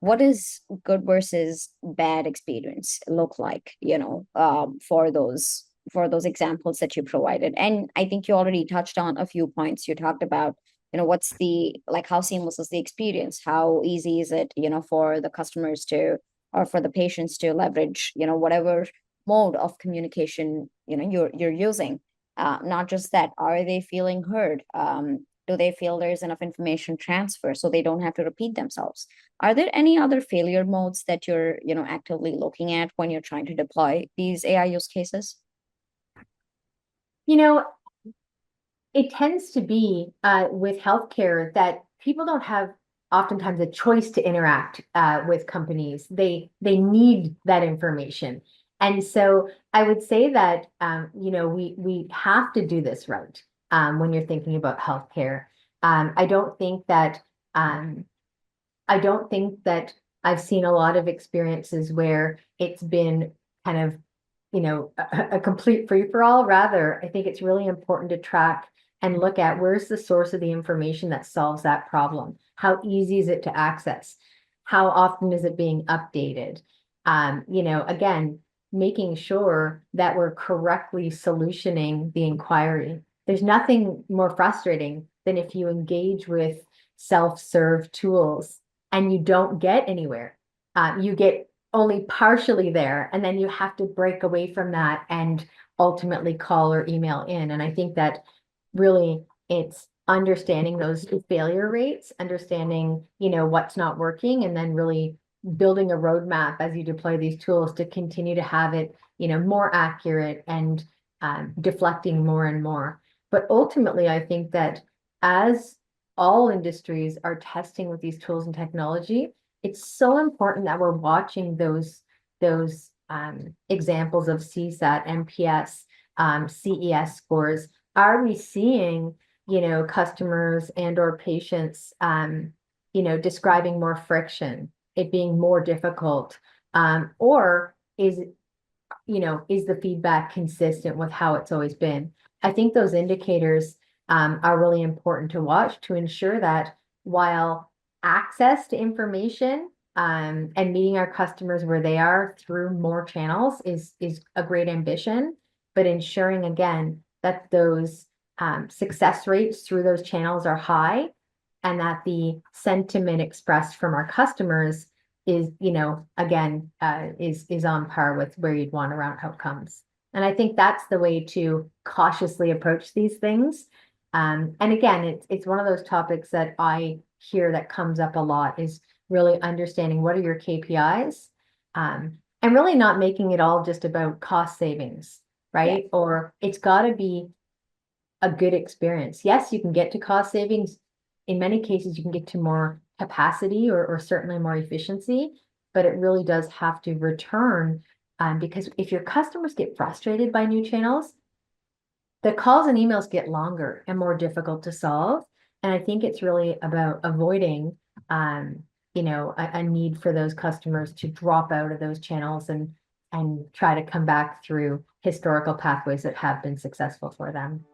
what does good versus bad experience look like, for those examples that you provided? And I think you already touched on a few points. You talked about, what's the, like, how seamless is the experience? How easy is it, for the customers to, or for the patients to leverage, whatever mode of communication, you're using. Not just that, are they feeling heard? Do they feel there's enough information transfer so they don't have to repeat themselves? Are there any other failure modes that you're, actively looking at when you're trying to deploy these AI use cases? You know, it tends to be with healthcare that people don't have oftentimes a choice to interact with companies. They need that information. And so I would say that we have to do this right when you're thinking about healthcare. I don't think that um, I don't think that I've seen a lot of experiences where it's been kind of, a complete free-for-all. Rather, I think it's really important to track and look at where's the source of the information that solves that problem. How easy is it to access? How often is it being updated? Again, making sure that we're correctly solutioning the inquiry. There's nothing more frustrating than if you engage with self-serve tools and you don't get anywhere. You get only partially there, and then you have to break away from that and ultimately call or email in. And I think that really it's understanding those failure rates, understanding, what's not working, and then really building a roadmap as you deploy these tools to continue to have it, more accurate and deflecting more and more. But ultimately, I think that as all industries are testing with these tools and technology, it's so important that we're watching those examples of CSAT, NPS, CES scores. Are we seeing, customers and or patients, describing more friction, it being more difficult, or is the feedback consistent with how it's always been? I think those indicators are really important to watch to ensure that while access to information and meeting our customers where they are through more channels is a great ambition, but ensuring again that those success rates through those channels are high and that the sentiment expressed from our customers is, again, is on par with where you'd want around outcomes. And I think that's the way to cautiously approach these things. And again, it's one of those topics that I hear that comes up a lot is really understanding what are your KPIs, and really not making it all just about cost savings, Yeah. right? Or it's got to be a good experience. Yes, you can get to cost savings. In many cases, you can get to more capacity or certainly more efficiency, but it really does have to return because if your customers get frustrated by new channels, the calls and emails get longer and more difficult to solve. And I think it's really about avoiding, a need for those customers to drop out of those channels and try to come back through historical pathways that have been successful for them.